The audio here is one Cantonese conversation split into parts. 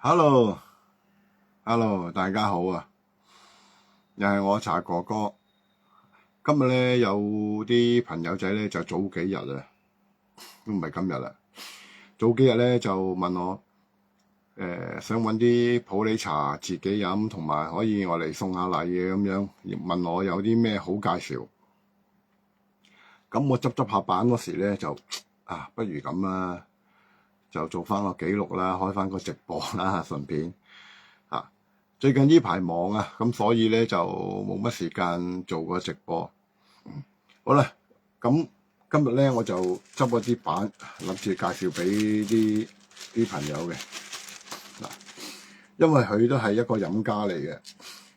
Hello，大家好啊！又係我茶哥哥。今日咧有啲朋友仔咧就早幾日啊，都唔係今日啦。早幾日咧就問我，想揾啲普洱茶自己飲，同埋可以我嚟送下禮嘅咁樣，問我有啲咩好介紹。咁我執下板嗰時咧就不如咁啦，就做翻個記錄啦，開翻個直播啦，順便。最近呢排忙啊，咁所以咧就冇乜時間做個直播。好啦，咁今日咧我就執咗啲板，諗住介紹俾啲朋友嘅。嗱，因為佢都係一個飲家嚟嘅，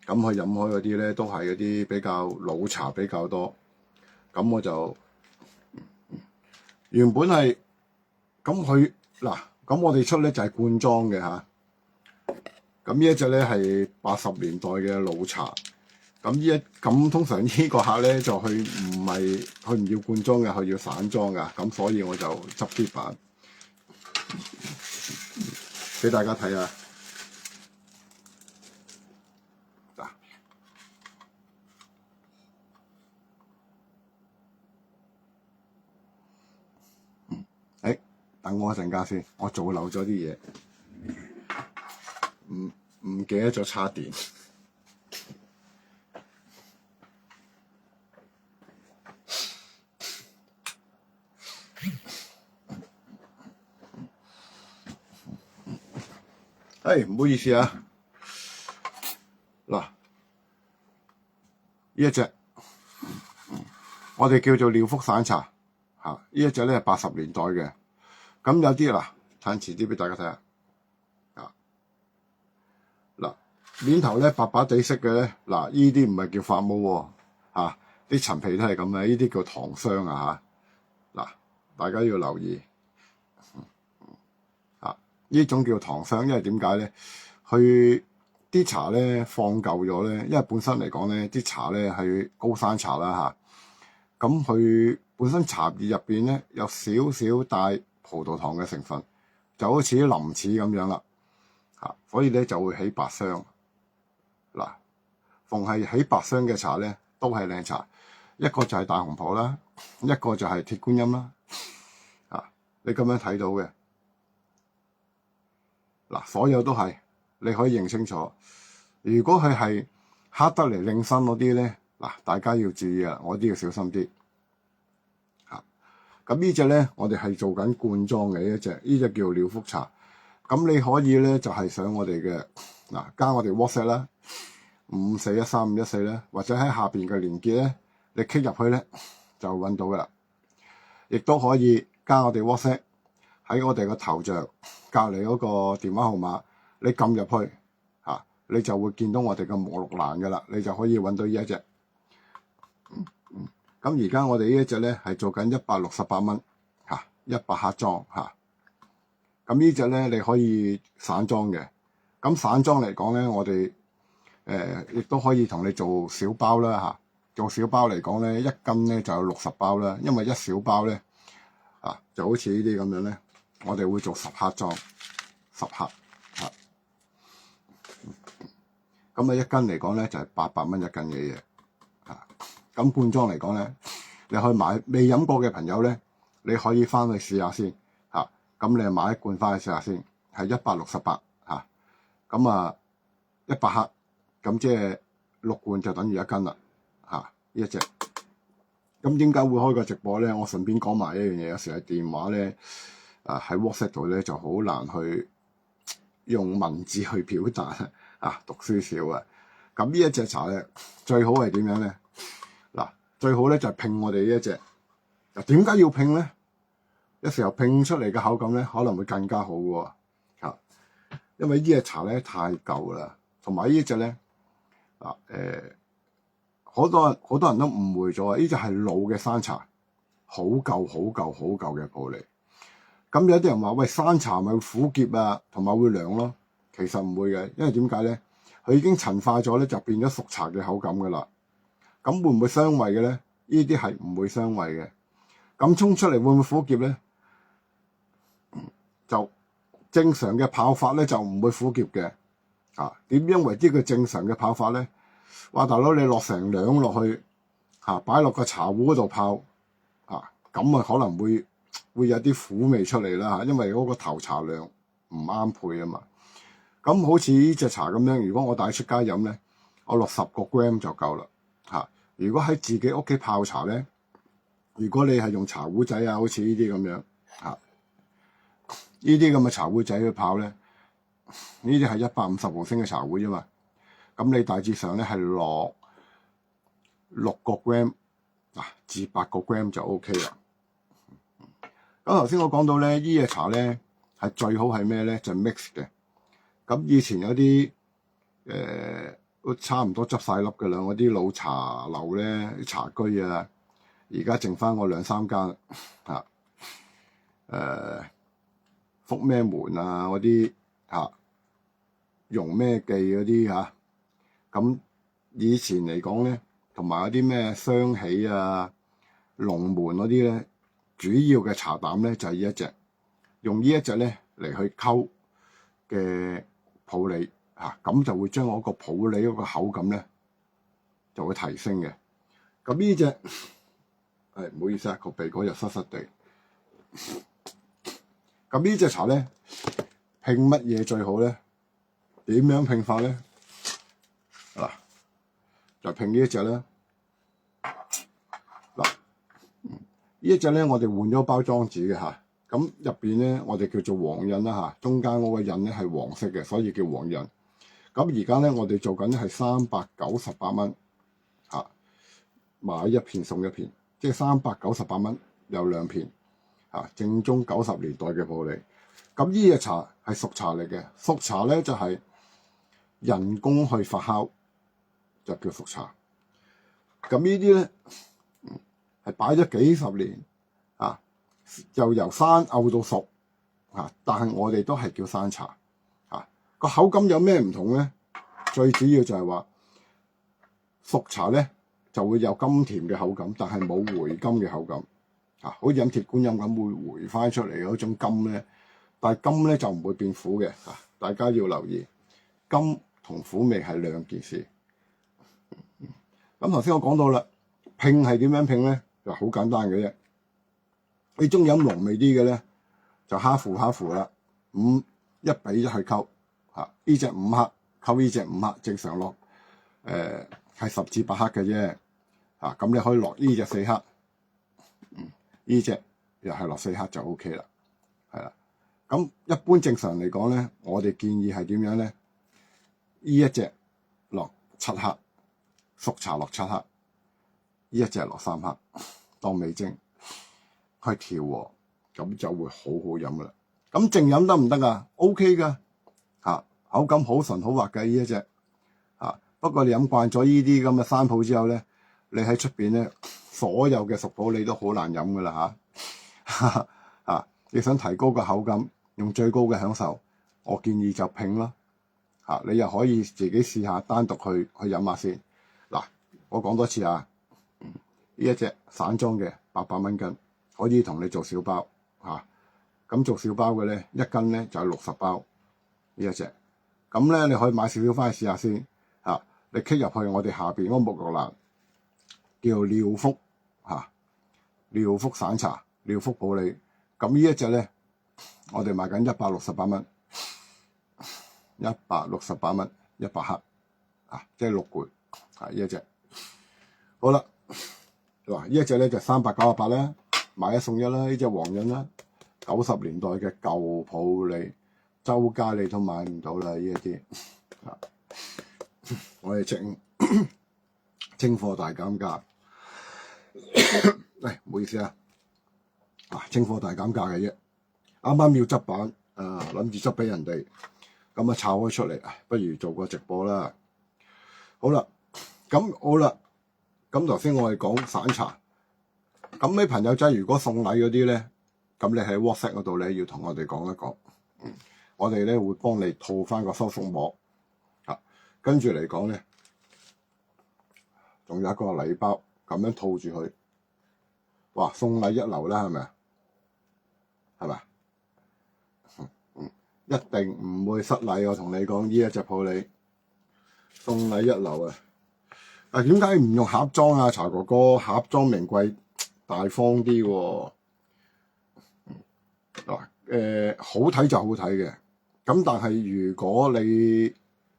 咁佢飲開嗰啲咧都係嗰啲比較老茶比較多。咁我就原本係咁咁我哋出咧就係罐裝嘅嚇。咁呢一隻咧係80年代嘅老茶，咁通常呢個客咧就佢唔要罐裝嘅，佢要散裝噶，咁所以我就執啲板俾大家睇下。等我一陣間先，我做漏咗啲嘢，唔記得咗叉電。唔好意思啊。嗱，呢一隻我哋叫做廖福散茶嚇，呢一隻咧係80年代嘅。咁有啲褪遲啲俾大家睇下。面頭咧白白地色嘅咧，呢啲唔係叫發毛喎，啲陳皮都係咁嘅，呢啲叫糖霜啊嚇。大家要留意呢種叫糖霜，因為點解咧？佢啲茶咧放舊咗咧，因為本身嚟講咧啲茶咧係高山茶啦嚇，咁佢本身茶葉入邊咧有少少帶葡萄糖嘅成分，就好似啲林柿咁樣啦所以咧就會起白霜。逢係起白霜嘅茶咧都係靚茶，一個就係大紅婆啦，一個就係鐵觀音啦。你咁樣睇到嘅所有都係你可以認清楚。如果佢係黑得嚟靚身嗰啲咧，大家要注意啊，我都要小心啲。咁呢隻咧，我哋係做緊罐裝嘅呢隻叫廖福茶。咁你可以咧就係上我哋嘅加我哋 WhatsApp 啦，54135514咧，或者喺下邊嘅連結咧，你 click 入去咧就揾到噶啦。亦都可以加我哋 WhatsApp 喺我哋個頭像隔離嗰個電話號碼，你撳入去你就會見到我哋嘅目錄欄噶啦，你就可以揾到呢一隻。咁而家我哋呢一隻咧係做緊168蚊100克裝咁呢隻咧你可以散裝嘅。咁散裝嚟講咧，我哋亦都可以同你做小包啦做小包嚟講咧，一斤咧就有60包啦，因為一小包咧就好似呢啲咁樣咧，我哋會做10克裝，10克咁一斤嚟講咧就係800蚊一斤嘅嘢咁罐裝嚟講咧，你可以買未飲過嘅朋友咧，你可以翻去試下先咁你買一罐翻去試下先，係168咁100克，咁即係6罐就等於1斤啦呢一隻。咁點解會開個直播咧？我順便講埋一樣嘢，有時係電話咧喺 WhatsApp 度咧就好難去用文字去表達讀書少咁呢一隻茶咧最好係點樣咧？最好咧就係拼我哋呢一隻。點解要拼咧？有時候拼出嚟嘅口感咧可能會更加好喎因為呢隻茶咧太舊啦，同埋呢隻咧好多人都誤會咗呢隻係老嘅山茶，好舊嘅普洱。咁有啲人話喂，山茶咪會苦澀同埋會涼咯，其實唔會嘅，因為點解咧？佢已經陳化咗咧，就變咗熟茶嘅口感噶啦。咁會唔會傷胃嘅咧？呢啲係唔會傷胃嘅。咁沖出嚟會唔會苦澀咧？就正常嘅泡法咧就唔會苦澀嘅。點樣為之佢正常嘅泡法咧？哇，大佬你落成兩落去擺落個茶壺嗰度泡咁可能會有啲苦味出嚟啦，因為嗰個頭茶量唔啱配啊嘛。咁好似呢隻茶咁樣，如果我帶出街飲咧，我落10個 gram 就夠啦。如果喺自己屋企泡茶咧，如果你係用茶壺仔好似呢啲咁樣呢啲咁嘅茶壺仔去泡咧，呢啲係150毫升嘅茶壺啫嘛。咁你大致上咧係落6個 gram 至8個 gram 就 OK 啦。咁頭先我講到咧，呢隻茶咧係最好係咩咧？就 mix 嘅。咁以前有啲都差唔多執晒笠㗎啦，嗰啲老茶樓咧、茶居啊，而家剩翻我2-3間福咩門啊嗰啲容咩記嗰啲咁以前嚟講咧，同埋嗰啲咩雙喜啊、龍門嗰啲咧，主要嘅茶膽咧就係呢一隻，用呢一隻咧嚟去溝嘅普洱咁就會將我個普洱嗰個口感咧就會提升嘅。咁呢隻唔好意思個鼻哥又濕濕地。咁呢隻茶咧拼乜嘢最好咧？點樣拼法咧？就拼呢一隻啦。呢一隻咧我哋換咗包裝紙嘅咁入邊咧我哋叫做黃印啦中間嗰個印咧係黃色嘅，所以叫黃印。咁而家咧我哋做緊係398蚊買一片送一片，即係398蚊有2片正宗90年代嘅普洱。咁呢隻茶係熟茶嚟嘅，熟茶咧就係人工去發酵就叫熟茶。咁呢啲咧係擺咗幾十年又由生漚到熟但係我哋都係叫生茶個口感有咩唔同咧？最主要就係話熟茶咧就會有甘甜嘅口感，但係冇回甘嘅口感好似飲鐵觀音咁會回翻出嚟嗰種甘咧，但係甘咧就唔會變苦嘅大家要留意，甘同苦味係兩件事。咁頭先我講到啦，拼係點樣拼咧？就好簡單嘅啫。你中意飲濃味啲嘅咧，就蝦符啦，1比1去溝呢隻5克溝呢隻5克，正常落係10至8克嘅啫咁你可以落呢隻4克，呢隻又係落4克就 OK 啦，係啦。咁一般正常嚟講咧，我哋建議係點樣咧？呢一隻落7克，熟茶落7克，呢一隻落3克，當味精去調和，咁就會好好飲噶啦。咁淨飲得唔得啊？OK 噶口感好順好滑嘅呢一隻不過你飲慣咗呢啲咁嘅山普之後咧，你喺出邊咧所有嘅熟普洱都好難飲噶啦你想提高個口感，用最高嘅享受，我建議就拼咯你又可以自己試下單獨去飲下先。我講多次呢一隻散裝嘅800蚊斤，可以同你做小包咁做小包嘅咧，一斤咧就係60包呢一隻。咁咧你可以買少少翻去試下先你 click 入去我哋下邊嗰個目錄欄，叫廖福廖福散茶、廖福普洱。咁呢一隻咧，我哋賣緊168蚊，168蚊100克即係6罐呢一隻。好啦，呢一隻咧就398啦，買一送一啦。呢隻黃印啦，90年代嘅舊普洱，周街你都買唔到啦呢一啲我哋清貨大減價唔好意思清貨大減價嘅啫。啱啱要執板諗住執俾人哋，咁炒開出嚟，不如做個直播啦。好啦，咁頭先我哋講散茶，咁你朋友仔如果送禮嗰啲咧，咁你喺 WhatsApp 嗰度咧要同我哋講一講，我哋咧會幫你套翻個收縮膜跟住嚟講咧，仲有一個禮包咁樣套住佢，哇！送禮一流啦，係咪啊？係咪一定唔會失禮。我同你講，呢一隻普洱送禮一流啊！點解唔用盒裝啊？茶哥哥，盒裝名貴大方啲喎。好睇就好睇嘅，咁但係如果你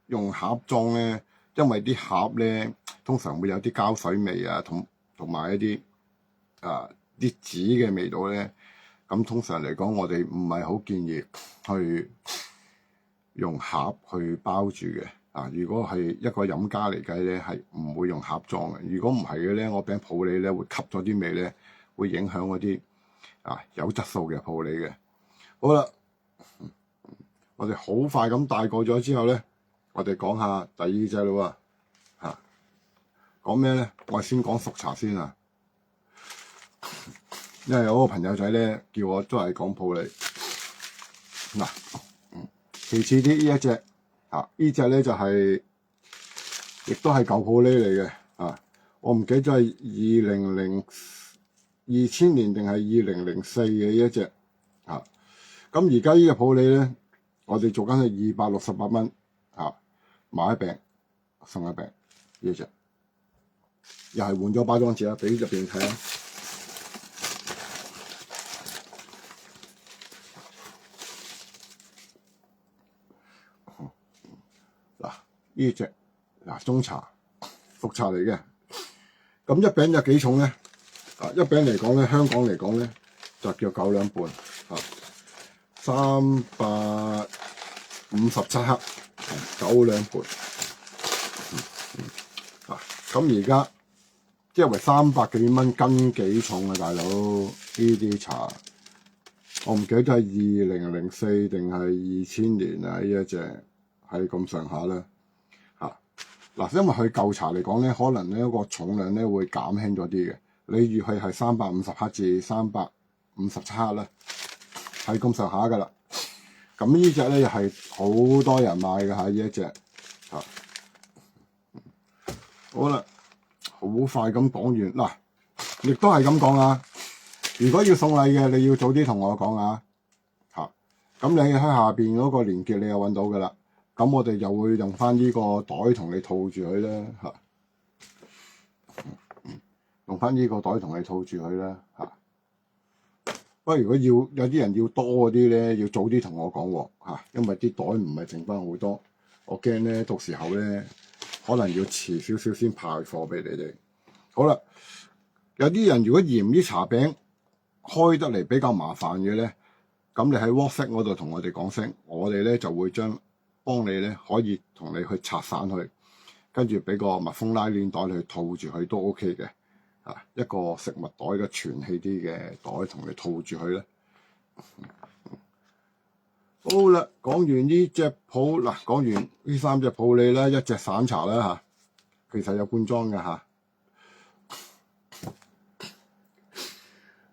用盒裝咧，因為啲盒咧通常會有啲膠水味啊，同埋一啲啲紙嘅味道咧，咁通常嚟講，我哋唔係好建議去用盒去包住嘅。如果係一個飲家嚟計咧，係唔會用盒裝嘅。如果唔係嘅咧，我餅普洱咧會吸咗啲味咧，會影響嗰啲有質素嘅普洱嘅。好啦，我哋好快咁帶過咗之後咧，我哋講下第二隻咯喎。講咩咧？我先講熟茶先啊，因為有個朋友仔咧叫我都係講普洱。其次啲呢一隻呢隻咧就係亦都係舊普洱嚟嘅。我唔記得咗係2000年定係2004嘅呢一隻。咁而家呢個普洱咧，我哋做緊係268蚊買一餅送一餅呢一隻，又係換咗包裝紙啦，俾入邊睇下。呢隻中茶熟茶嚟嘅，咁一餅有幾重咧？一餅嚟講咧，香港嚟講咧就叫9兩半，357克，9兩半。咁而家即係為300幾蚊斤幾重啊，大佬！呢啲茶我唔記得係2004定係2000年啊，呢一隻係咁上下啦。因為佢舊茶嚟講咧，可能咧個重量咧會減輕咗啲嘅。你預佢係350克至357克啦，係咁上下噶啦。咁呢隻咧又係好多人買嘅呢一隻。好啦，好快咁講完亦都係咁講啊。如果要送禮嘅，你要早啲同我講啊。咁你喺下邊嗰個連結你又揾到噶啦。咁我哋又會用翻呢個袋同你套住佢啦，用翻呢個袋同你套住佢啦，不過如果有啲人要多嗰啲咧，要早啲同我講喎，因為啲袋唔係剩翻好多，我驚咧到時候咧可能要遲少少先派貨俾你哋。好啦，有啲人如果嫌啲茶餅開得嚟比較麻煩嘅咧，咁你喺 WhatsApp 嗰度同我哋講聲，我哋咧就會幫你咧可以同你去拆散佢，跟住俾個密封拉鏈袋你去套住佢都 OK 嘅。一個食物袋嘅全氣啲嘅袋同你套住佢咧。好啦，講完呢隻講完呢3隻普洱啦，一隻散茶啦其實有罐裝嘅好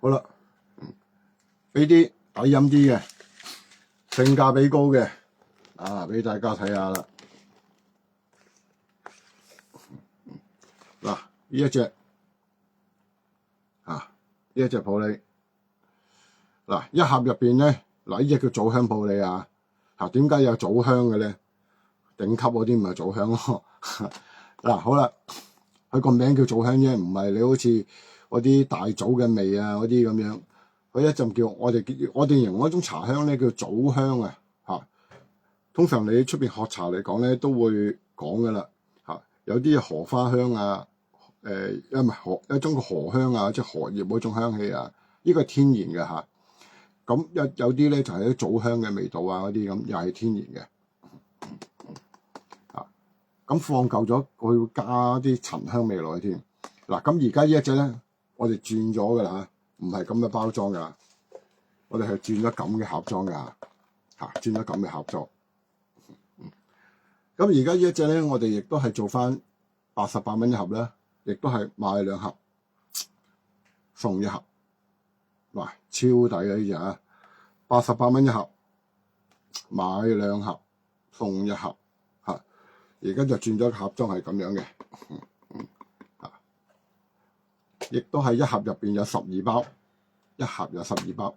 啦，俾啲抵飲啲嘅，性價比高嘅。俾大家睇下啦。呢一隻呢一隻普洱一盒入邊咧呢隻叫棗香普洱點解有棗香嘅咧？頂級嗰啲唔係棗香咯。好啦，佢個名叫棗香啫，唔係你好似嗰啲大棗嘅味嗰啲咁樣。佢一陣叫我哋形容嗰種茶香咧叫棗香通常你出邊喝茶嚟講咧都會講噶啦有啲荷花香一種荷香即係荷葉嗰種香氣呢個係天然嘅咁有啲咧就係啲棗香嘅味道嗰啲咁，又係天然嘅咁放夠咗，佢會加啲陳香味落去添。咁而家呢一隻咧，我哋轉咗噶啦唔係咁嘅包裝噶，我哋係轉咗咁嘅盒裝噶轉咗咁嘅盒裝。咁而家呢一隻咧，我哋亦都係做翻88蚊一盒啦，亦都係買2盒送1盒，超抵呢隻88蚊一盒，買2盒送1盒而家就轉咗盒裝係咁樣嘅，亦都係1盒入邊有12包，1盒有12包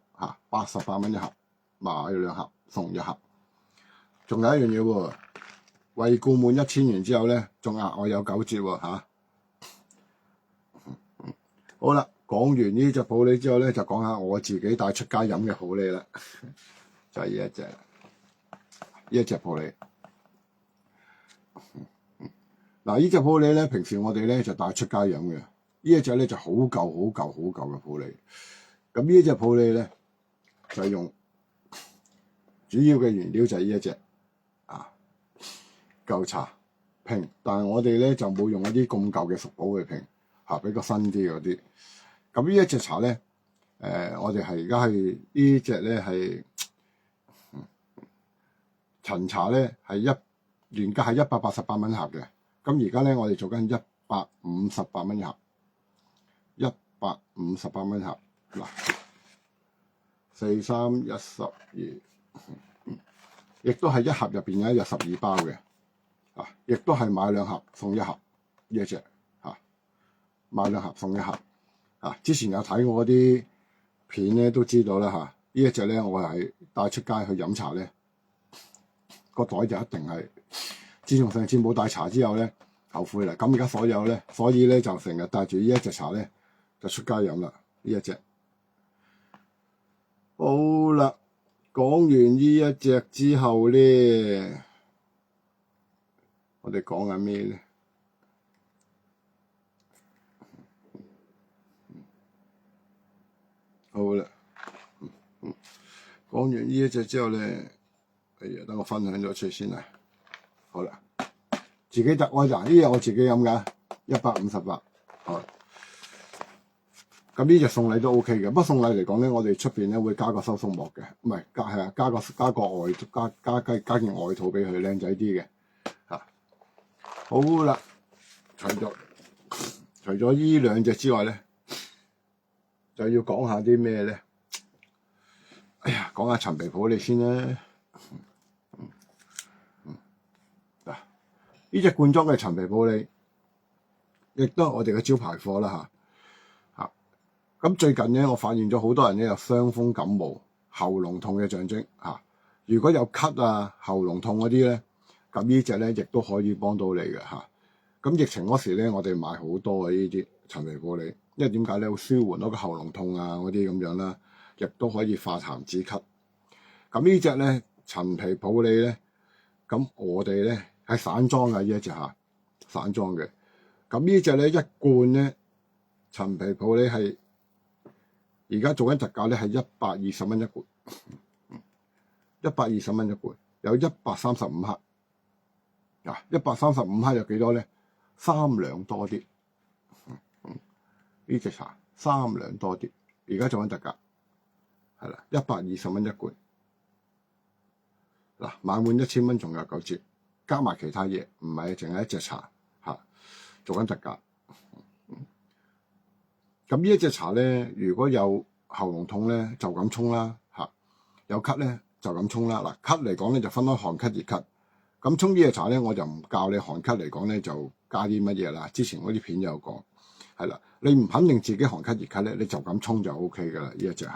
88蚊一盒，買2盒送1盒。仲有一樣嘢喎，惠顧滿1000元之後咧，仲額外有9折喎嚇。好啦，講完呢隻普洱之後咧，就講下我自己帶出街飲嘅普洱啦，就係呢一隻普洱。嗱，呢隻普洱咧，平時我哋咧就帶出街飲嘅。呢一隻咧就好舊嘅普洱。咁呢一隻普洱咧就係用主要嘅原料就係呢一隻舊茶拼，但係我哋咧就冇用一啲咁舊嘅熟普去拼比較新啲嗰啲。咁呢一隻茶咧，我哋係而家係呢隻咧係陳茶咧係原價係188蚊盒嘅。咁而家咧我哋做緊158蚊一盒，158蚊盒。嗱，4、3、12，亦都係一盒入邊有12包嘅，亦都係買2盒送1盒呢一隻買2盒送1盒。之前有睇我啲片咧，都知道啦呢一隻咧，我係帶出街去飲茶咧，個袋就一定係。自從上次冇帶茶之後咧，後悔啦。咁而家所以咧就成日帶住呢一隻茶咧，就出街飲啦。呢一隻好啦，講完呢一隻之後咧，我哋講緊咩咧？好啦，講完呢一隻之後咧，等我分享咗出嚟先啦。好啦，自己特愛茶呢隻我自己飲㗎，158。好，咁呢隻送禮都 OK 嘅，不過送禮嚟講咧，我哋出邊咧會加個收縮膜嘅，唔係加件外套俾佢，靚仔啲嘅嚇。好啦，除咗呢2隻之外咧，就要講下啲咩咧？講下陳皮普洱先啦。呢隻罐裝嘅陳皮普洱，亦都係我哋嘅招牌貨啦嚇。咁最近咧，我發現咗好多人咧有傷風感冒、喉嚨痛嘅象徵嚇。如果有咳喉嚨痛嗰啲咧，咁呢隻咧亦都可以幫到你嘅嚇。咁疫情嗰時咧，我哋買好多嘅呢啲陳皮普洱，因為點解咧？會舒緩到個喉嚨痛嗰啲咁樣啦，亦都可以化痰止咳。咁呢隻咧陳皮普洱咧，咁我哋咧係散裝嘅呢一隻散裝嘅。咁呢隻咧一罐咧陳皮普洱係而家做緊特價咧係120蚊一罐，120蚊一罐，有135克。135克有幾多咧？3兩多啲。呢隻茶3兩多啲，而家做緊特價，係啦，120蚊一罐。嗱，買滿1000蚊仲有9折，加埋其他嘢，唔係淨係一隻茶做緊特價。咁呢一隻茶咧，如果有喉嚨痛咧，就咁沖啦有咳咧就咁沖啦。嗱，咳嚟講咧就分開寒咳熱咳。咁沖呢隻茶咧，我就唔教你寒咳嚟講咧就加啲乜嘢啦。之前嗰啲片有講，係啦，你唔肯定自己寒咳熱咳咧，你就咁沖就 OK 噶啦。呢一隻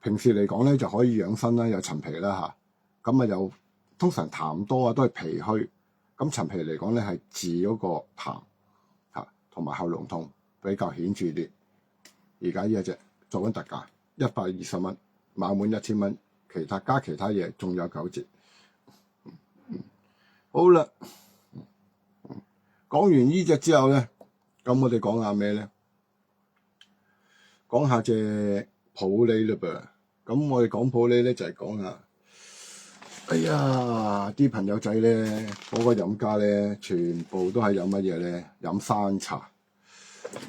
平時嚟講咧就可以養生啦，有陳皮啦咁又通常痰多都係脾虛。咁陳皮嚟講咧係治嗰個痰同埋喉嚨痛比較顯著啲。而家呢一隻做緊特價120蚊，買滿1000蚊，加其他嘢仲有9折。好啦，講完呢隻之後咧，咁我哋講下咩咧？講下隻普洱嘞噃。咁我哋講普洱咧就係講下，啲朋友仔咧，嗰個飲家咧，全部都係飲乜嘢咧？飲山茶，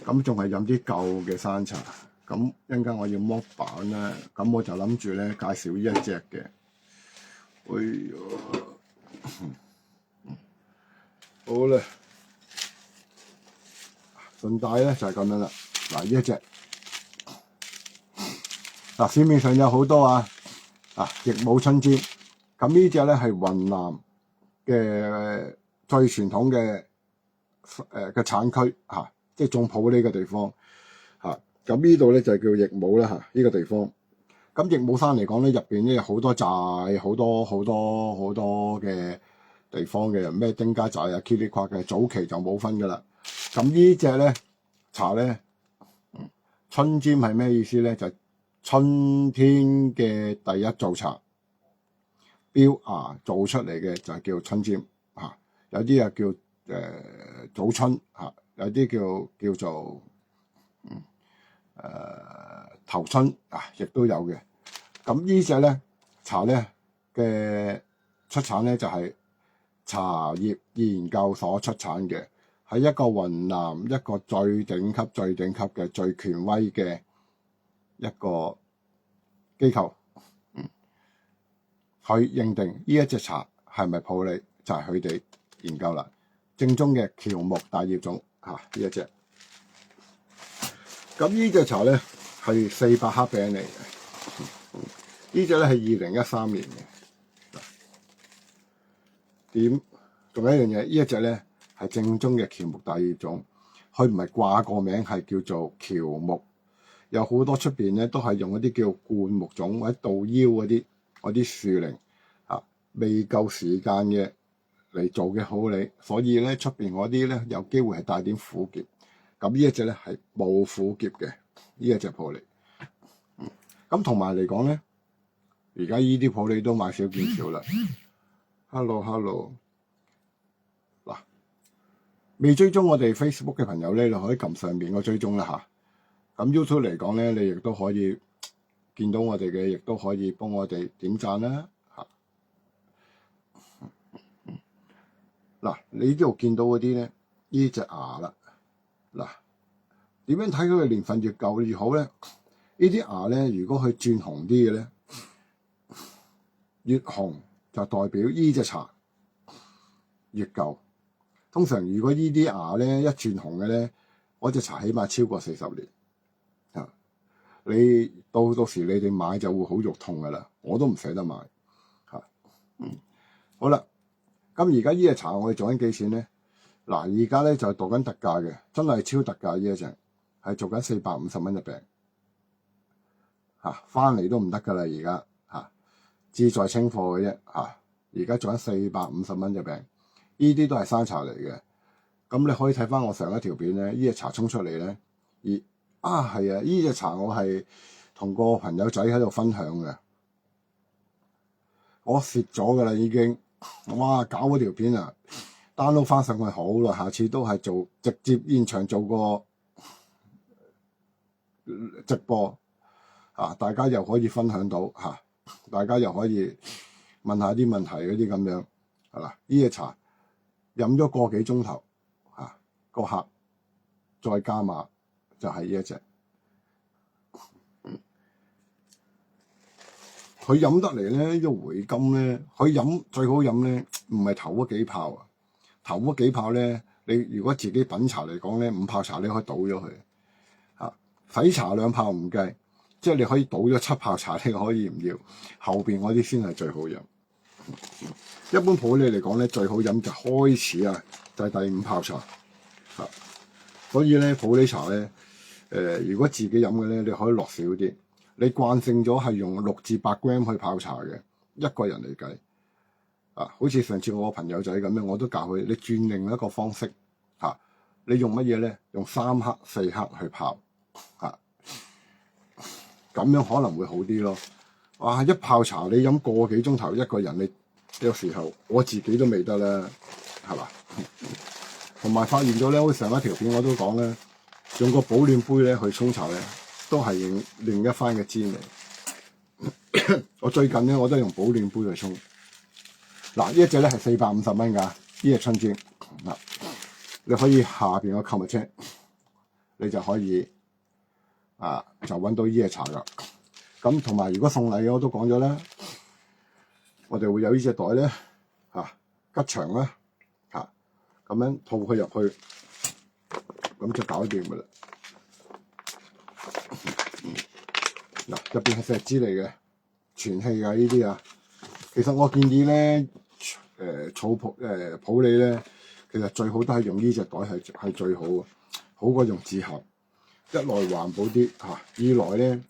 咁仲係飲啲舊嘅山茶。咁一陣間我要剝板啦，咁我就諗住咧介紹呢一隻嘅。好啦，順帶咧就係咁樣啦。嗱，呢一隻市面上有好多益母春煎。咁呢隻咧係雲南嘅最傳統嘅嘅產區即係種普洱嘅地方咁呢度咧就叫益母啦呢個地方。咁益武山嚟講咧，入邊咧有好多寨，好多嘅地方嘅，咩丁家寨啊、Kili Kwak 嘅，早期就冇分噶啦。咁呢隻咧茶咧，春尖係咩意思咧？就春天嘅第一造茶，標芽做出嚟嘅就叫春尖嚇，有啲啊叫早春嚇，有啲叫做頭春啊，亦都有嘅。咁呢隻咧茶咧嘅出產咧就係茶葉研究所出產嘅，係一個雲南一個最頂級嘅最權威嘅一個機構，佢認定呢一隻茶係咪普洱，就係佢哋研究啦。正宗嘅喬木大葉種呢一隻。咁呢隻茶咧係400克餅嚟嘅，呢隻咧係2013年嘅。點？仲有一樣嘢，呢一隻咧係正宗嘅喬木大葉種，佢唔係掛個名係叫做喬木，有好多出邊咧都係用一啲叫灌木種或者稻腰嗰啲樹齡未夠時間嘅嚟做嘅普洱，所以咧出邊嗰啲咧有機會係帶點苦澀。咁呢一隻咧係冇苦澀嘅，呢一隻普洱。咁同埋嚟講咧，而家呢啲普洱都買少見少啦。Hello， 嗱，未追蹤我哋 Facebook 嘅朋友咧，你可以撳上面個追蹤啦嚇。咁 YouTube 嚟講咧，你亦都可以見到我哋嘅，亦都可以幫我哋點讚啦嚇。嗱，你呢度見到嗰啲咧，呢隻芽啦。嗱，點樣睇佢嘅年份越舊越好咧？呢啲芽咧，如果佢轉紅啲嘅咧，越紅就代表呢隻茶越舊。通常如果呢啲芽咧一轉紅嘅咧，嗰隻茶起碼超過40年啊！你到時你哋買就會好肉痛噶啦，我都唔捨得買嚇。好啦，咁而家呢隻茶我哋做緊幾錢咧？嗱，而家咧就度緊特價嘅，真係超特價呢一隻，係做緊450蚊一餅嚇，翻嚟都唔得噶啦，而家嚇，志在清貨嘅啫嚇，而家做緊450蚊一餅，呢啲都係山茶嚟嘅。咁你可以睇翻我上一條片咧，呢隻茶沖出嚟咧，係啊，呢隻茶我係同個朋友仔喺度分享嘅，我蝕咗噶啦已經，哇！搞嗰條片啊〜download 翻上去好啦，下次都係直接現場做個直播大家又可以分享到大家又可以問下啲問題嗰啲咁樣係啦。呢隻茶飲咗個幾鐘頭個客再加碼就係呢一隻，佢飲得嚟咧，呢個回甘咧，佢飲最好飲咧，唔係頭嗰幾泡啊。頭嗰幾泡咧，你如果自己品茶嚟講咧，5泡茶你可以倒咗佢洗茶2泡唔計，即係你可以倒咗7泡茶，你可以唔要，後邊嗰啲先係最好飲。一般普洱嚟講咧，最好飲就開始就係第5泡茶所以咧普洱茶咧如果自己飲嘅咧，你可以落少啲。你慣性咗係用6至8 gram 去泡茶嘅，一個人嚟計。好似上次我個朋友仔咁樣，我都教佢你轉另一個方式你用乜嘢咧？用3克4克去泡咁樣可能會好啲咯。哇！一泡茶你飲個幾鐘頭，一個人你有時候我自己都未得啦，係嘛？同埋發現咗咧，好似上一條片我都講咧，用個保暖杯咧去沖茶咧，都係另一番嘅滋味。我最近咧我都係用保暖杯去沖。嗱，呢一隻咧係450蚊㗎，呢隻春尖你可以下邊個購物車，你就可以就揾到呢隻茶㗎。咁同埋如果送禮我都講咗啦，我哋會有呢隻袋咧吉祥啦咁樣套佢入去，咁就搞掂㗎啦。嗱，入邊係錫紙嚟嘅，全氣㗎呢啲其實我建議咧，普洱咧，其實最好都係用呢隻袋係最好嘅，好過用紙盒。一來環保啲二來咧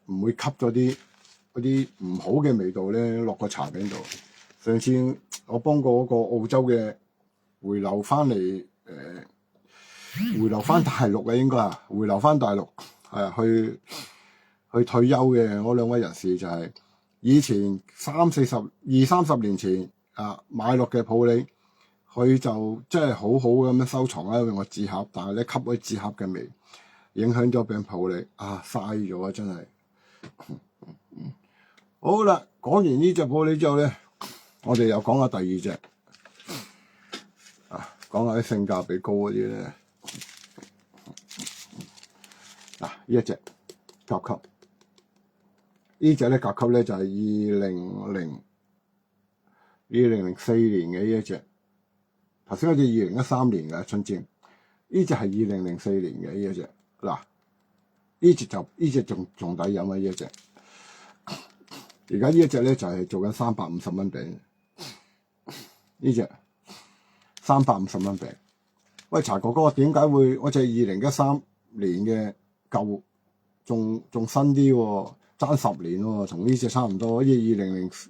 唔會吸咗啲嗰啲唔好嘅味道咧落個茶餅度。上次我幫過嗰個澳洲嘅回流翻嚟，回流翻大陸嘅應該啊，回流翻大陸係啊，去退休嘅嗰兩位人士就係以前二三十年前買落嘅普洱，佢就真係好好咁樣收藏啦，用個紙盒，但係咧吸咗紙盒嘅味，影響咗餅普洱嘥咗啊！真係好啦，講完呢隻普洱之後咧，我哋又講下第二隻講下啲性價比高嗰啲咧。呢一隻甲級，呢隻咧甲級咧就係2004年嘅呢一隻。頭先嗰隻2013年嘅春節，呢隻係2004年嘅呢一隻。呢隻仲抵飲啊！呢一隻，而家呢一隻咧就係做緊350蚊餅。呢隻350蚊餅。喂，茶哥哥，點解會我隻2013年嘅舊仲新啲喎？爭10年喎，同呢隻差唔多。好似2004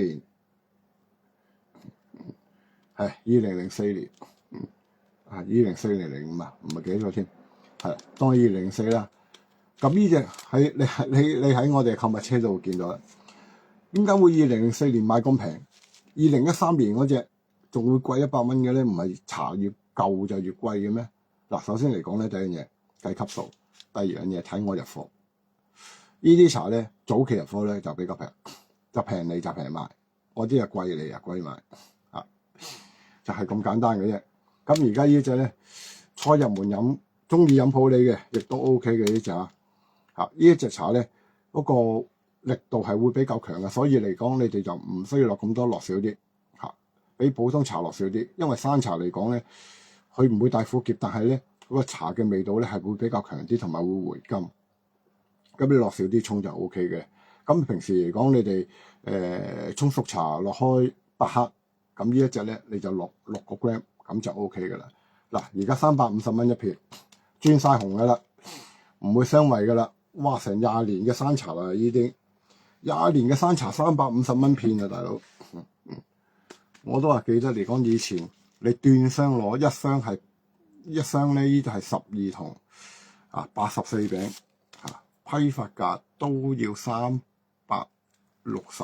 年。係2004年，2004-05唔係幾多添，係當係2004啦。咁呢隻喺你喺我哋購物車度見到啦。點解會2004年買咁平？2013年嗰隻仲會貴100蚊嘅咧？唔係茶越舊就越貴嘅咩？首先嚟講咧，第一樣嘢計級數，第二樣嘢睇我入貨。呢啲茶咧早期入貨咧就比較平，就平嚟就平賣，嗰啲係貴嚟啊貴賣。就係咁簡單嘅啫。咁而家呢隻咧，初入門飲，中意飲普洱嘅，亦都 OK 嘅呢隻呢一隻茶咧，嗰個力度係會比較強嘅，所以嚟講，你哋就唔需要落咁多，落少啲比普通茶落少啲。因為山茶嚟講咧，佢唔會帶苦澀，但係咧嗰個茶嘅味道咧係會比較強啲，同埋會回甘。咁你落少啲沖就 OK 嘅。咁平時嚟講，你哋沖熟茶落開8克。咁呢一隻咧，你就落6個 gram， 咁就 O K 噶啦。而家350蚊一片，轉晒紅噶啦，唔會傷胃噶啦。哇，成20年嘅山茶啦，呢啲20年嘅山茶350蚊片啊，大佬。我都話記得嚟講，以前你斷箱攞一箱咧，呢度係12筒84餅批發價都要360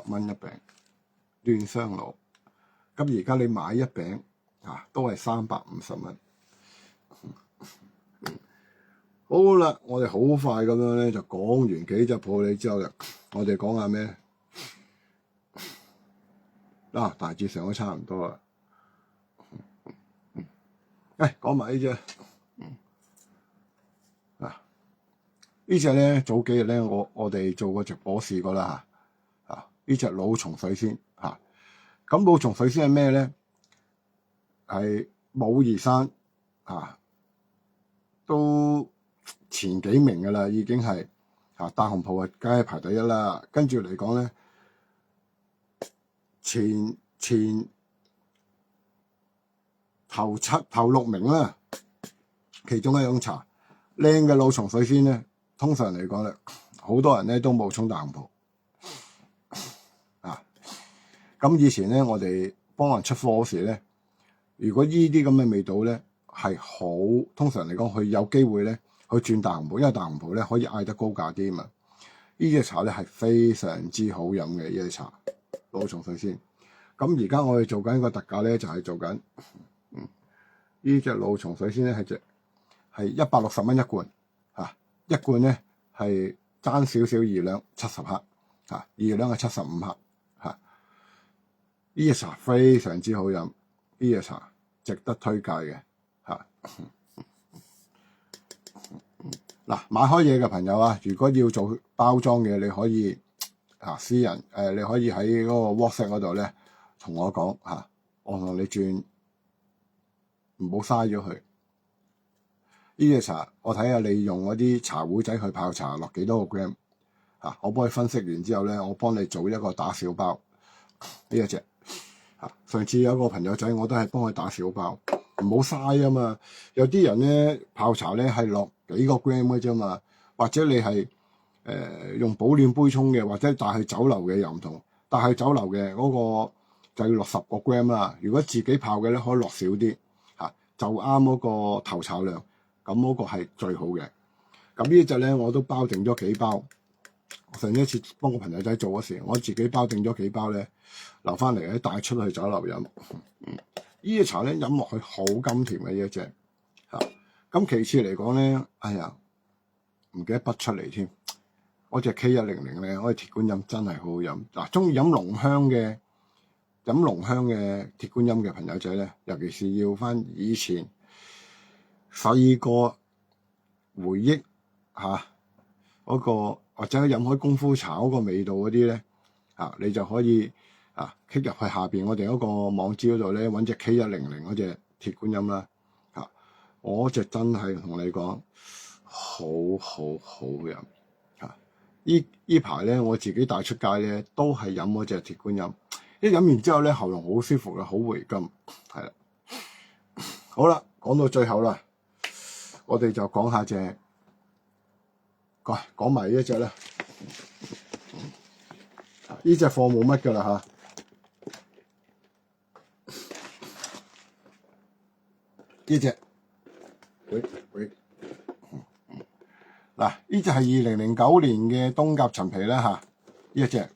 蚊一餅，斷箱攞。咁而家你買一餅都係350蚊。好啦，我哋好快咁樣咧就講完幾隻普洱之後啦，我哋講下咩？大致上都差唔多啦。講埋呢隻呢隻咧，早幾日咧我哋做過直播試過啦呢隻老松水仙咁老松水仙係咩咧？係武夷山都前幾名噶啦，已經係大紅袍梗係排第一啦。跟住嚟講咧，前頭6名啦，其中一種茶靚嘅老松水仙咧，通常嚟講咧，好多人咧都冒充大紅袍。咁以前咧，我哋幫人出貨嗰時咧，如果呢啲咁嘅味道咧係好，通常嚟講，佢有機會咧去轉大紅袍，因為大紅袍咧可以嗌得高價啲嘛。呢隻茶咧係非常之好飲嘅呢隻茶，老松水仙。咁而家我哋做緊一個特價咧，就係做緊呢隻老松水仙咧係160蚊一罐一罐咧係爭少少2兩70克2兩係75克。呢隻茶非常之好飲，呢隻茶值得推介嘅買開嘢嘅朋友如果要做包裝嘅，你可以私人你可以喺嗰個 WhatsApp 嗰度咧同我講我同你轉，唔好嘥咗佢。呢隻茶我睇下你用嗰啲茶壺仔去泡茶落幾多個 gram 我幫你分析完之後咧，我幫你做一個打小包呢一隻。上次有一個朋友仔，我都係幫佢打小包，唔好嘥啊嘛。有啲人咧泡茶咧係落幾個 gram 嘅啫嘛，或者你係用保暖杯沖嘅，或者帶去酒樓嘅又唔同，帶去酒樓嘅嗰個就要落10個 gram 啦。如果自己泡嘅咧，可以落少啲嚇，就啱嗰個頭茶量，咁嗰個係最好嘅。咁呢隻咧我都包定咗幾包。上一次幫個朋友仔做嗰時，我自己包定咗幾包咧，留翻嚟咧帶出去酒樓飲。呢隻茶咧飲落去好甘甜嘅呢一隻嚇。咁其次嚟講咧，哎呀唔記得筆出嚟添。嗰隻 K100咧，嗰隻鐵觀音真係好好飲。嗱，中意飲濃香嘅鐵觀音嘅朋友仔咧，尤其是要翻以前細個回憶嚇嗰個，或者飲開功夫茶嗰個味道嗰啲咧嚇，你就可以click入去下邊我哋嗰個網址嗰度咧，揾隻 K100嗰隻鐵觀音啦嚇。我隻真係同你講好飲嚇。呢排咧我自己帶出街咧都係飲嗰隻鐵觀音，一飲完之後咧喉嚨好舒服嘅，好回甘係啦。好啦，講到最後啦，我哋就講下隻。講埋呢一隻啦，呢隻貨冇乜噶啦呢隻，嗱，呢隻係2009年嘅東甲陳皮啦呢一隻，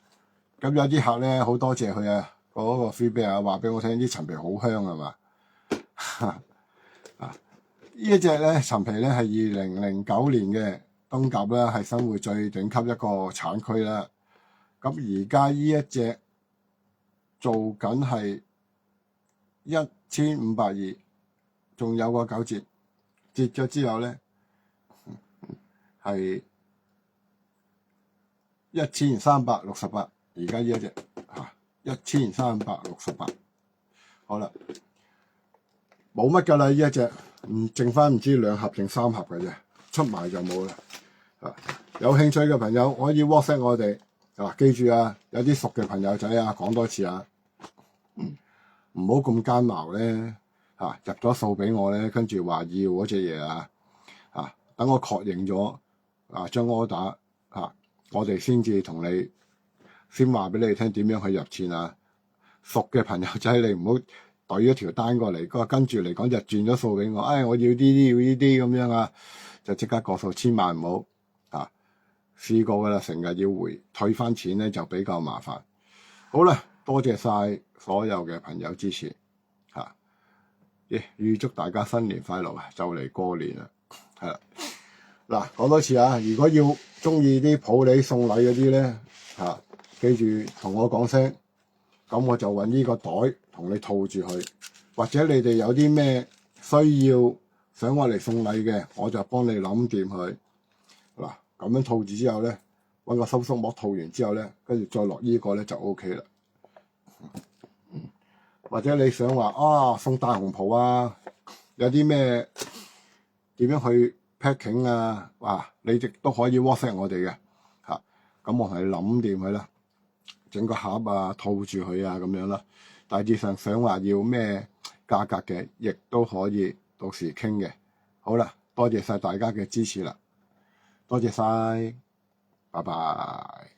咁有啲客咧好多謝佢啊，嗰個 feedback 話俾我聽啲陳皮好香係嘛，呢一隻咧陳皮咧係2009年嘅。東甲咧係新會最頂級一個產區啦，咁而家呢一隻做緊係1520，仲有個9折，折咗之後咧係1368，而家呢一隻1368，好啦，冇乜噶啦呢一隻，剩翻唔知2盒定3盒嘅啫，出埋就冇啦。有興趣嘅朋友可以 WhatsApp 我哋，記住啊，有啲熟嘅朋友仔啊，講多次啊，唔好咁奸茅咧入咗數俾我咧，跟住話要嗰隻嘢等我確認咗將 order 我哋先至同你先話俾你聽點樣去入錢啊。熟嘅朋友仔你唔好懟咗條單過嚟，跟住嚟講就轉咗數俾我，我要呢啲要呢啲咁樣就即刻過數，千萬唔好。試過噶啦，成日要退翻錢咧就比較麻煩。好啦，多謝晒所有嘅朋友支持預祝大家新年快樂就嚟過年啦，係啦。嗱，講多次如果要中意啲普洱送禮嗰啲咧記住同我講聲，咁我就揾呢個袋同你套住佢，或者你哋有啲咩需要想我嚟送禮嘅，我就幫你諗掂佢。嗱，咁樣套住之後咧，揾個收縮膜套完之後咧，跟住再落呢個咧就 OK 啦。或者你想話送大紅袍有啲咩點樣去 packing 你亦都可以 WhatsApp 我哋嘅咁我同你諗掂佢啦，整個盒套住佢咁樣啦。大致上想話要咩價格嘅，亦都可以到時傾嘅。好啦，多謝晒大家嘅支持啦。多謝晒，拜拜。